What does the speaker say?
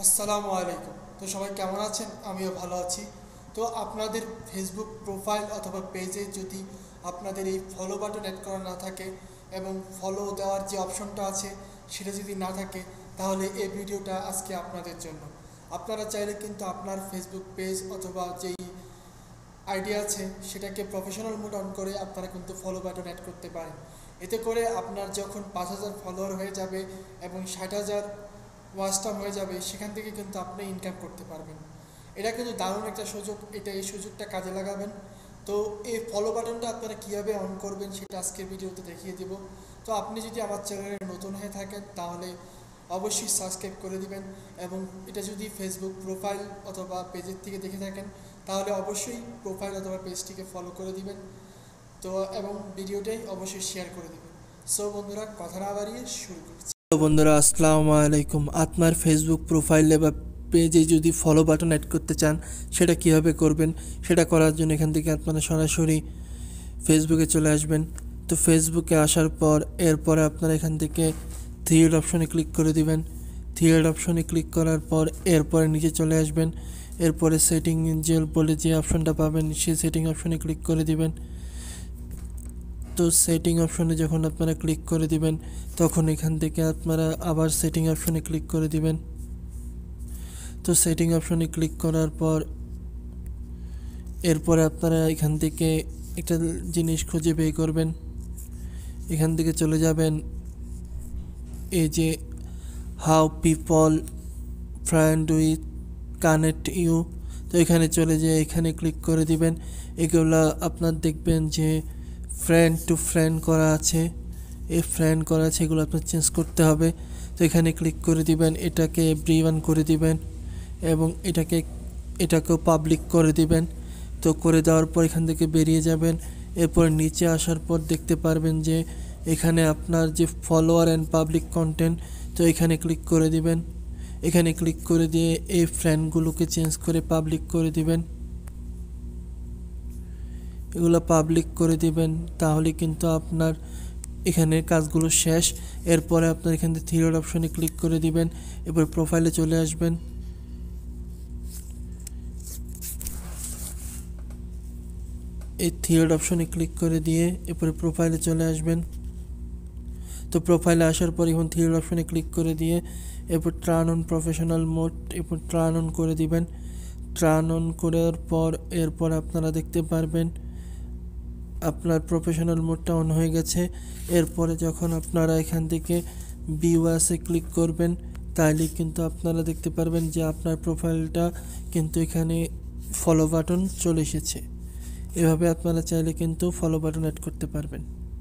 আসসালামু আলাইকুম। তো সবাই কেমন আছেন? আমিও ভালো আছি। তো আপনাদের ফেসবুক প্রোফাইল অথবা পেজে যদি আপনাদের এই ফলো বাটন অ্যাড করা না থাকে এবং ফলো দেওয়ার যে অপশনটা আছে সেটা যদি না থাকে, তাহলে এই ভিডিওটা আজকে আপনাদের জন্য। আপনারা চাইলে কিন্তু আপনার ফেসবুক পেজ অথবা যেই আইডিয়া আছে সেটাকে প্রফেশনাল মোড অন করে আপনারা কিন্তু ফলো বাটন অ্যাড করতে পারেন। এতে করে আপনার যখন 5,000 ফলোয়ার হয়ে যাবে এবং 60,000 ওয়াচ টাইম হয়ে যাবে, সেখান থেকে কিন্তু আপনি ইনকাম করতে পারবেন। এটা কিন্তু দারুণ একটা সুযোগ, এই সুযোগটা কাজে লাগাবেন। তো এই ফলো বাটনটা আপনারা কীভাবে অন করবেন সেটা আজকের ভিডিওতে দেখিয়ে দেব। তো আপনি যদি আমার চ্যানেলে নতুন হয়ে থাকেন তাহলে অবশ্যই সাবস্ক্রাইব করে দিবেন, এবং এটা যদি ফেসবুক প্রোফাইল অথবা পেজের থেকে দেখে থাকেন তাহলে অবশ্যই প্রোফাইল অথবা পেজটিকে ফলো করে দিবেন। তো এবং ভিডিওটাই অবশ্যই শেয়ার করে দিবেন। সো বন্ধুরা, কথা না বাড়িয়ে শুরু করছি। তো বন্ধুরা, আসসালামু আলাইকুম। আপনার ফেসবুক প্রোফাইলে বা পেজে যদি ফলো বাটন অ্যাড করতে চান, সেটা কিভাবে করবেন? সেটা করার জন্য এখান থেকে আপনারা সরাসরি ফেসবুকে চলে আসবেন। তো ফেসবুকে আসার পর এরপরে আপনারা এখান থেকে থ্রি ডট অপশনে ক্লিক করে দিবেন। থ্রি ডট অপশনে ক্লিক করার পর এরপরে নিচে চলে আসবেন। এরপরে সেটিং বলে যে অপশনটা পাবেন, সেই সেটিং অপশনে ক্লিক করে দিবেন। তো সেটিং অপশনে যখন আপনারা ক্লিক করে দিবেন, তখন এখান থেকে আপনারা আবার সেটিং অপশনে ক্লিক করে দিবেন। তো সেটিং অপশনে ক্লিক করার পর এরপরে আপনারা এখান থেকে একটা জিনিস খুঁজে বের করবেন। এখান থেকে চলে যাবেন এই যে how people friend with connect you. তো এখানে চলে যেয়ে এখানে ক্লিক করে দিবেন। এগুলো আপনার দেখবেন যে ফ্রেন্ড টু ফ্রেন্ড করা আছে, এই ফ্রেন্ড করা আছে, এগুলো আপনার চেঞ্জ করতে হবে। তো এখানে ক্লিক করে দিবেন, এটাকে এভরিওয়ান করে দিবেন এবং এটাকেও পাবলিক করে দিবেন। তো করে দেওয়ার পর এখান থেকে বেরিয়ে যাবেন। এরপর নিচে আসার পর দেখতে পারবেন যে এখানে আপনার যে ফলোয়ার অ্যান্ড পাবলিক কন্টেন্ট, তো এখানে ক্লিক করে দিবেন। এখানে ক্লিক করে দিয়ে এই ফ্রেন্ডগুলোকে চেঞ্জ করে পাবলিক করে দিবেন। এগুলো পাবলিক করে দিবেন, তাহলে কিন্তু আপনার এখানে কাজগুলো শেষ। এরপরে আপনার এখান থেকে থ্রি ডট অপশনে ক্লিক করে দিবেন। এরপর প্রোফাইলে চলে আসবেন। এই থ্রি ডট অপশনে ক্লিক করে দিয়ে এরপরে প্রোফাইলে চলে আসবেন। তো প্রোফাইলে আসার পর এখন থ্রি ডট অপশনে ক্লিক করে দিয়ে এরপর টার্ন অন প্রফেশনাল মোড, এরপর টার্ন অন করে দিবেন। টার্ন অন করার পর এরপর আপনারা দেখতে পারবেন আপনার প্রফেশনাল মোডটা অন হয়ে গেছে। এরপরে যখন আপনারা এখান থেকে ভিউয়ার্সে ক্লিক করবেন, তাহলে কিন্তু আপনারা দেখতে পারবেন যে আপনার প্রোফাইলটা কিন্তু এখানে ফলো বাটন চলে এসেছে। এভাবে আপনারা চাইলে কিন্তু ফলো বাটন অ্যাড করতে পারবেন।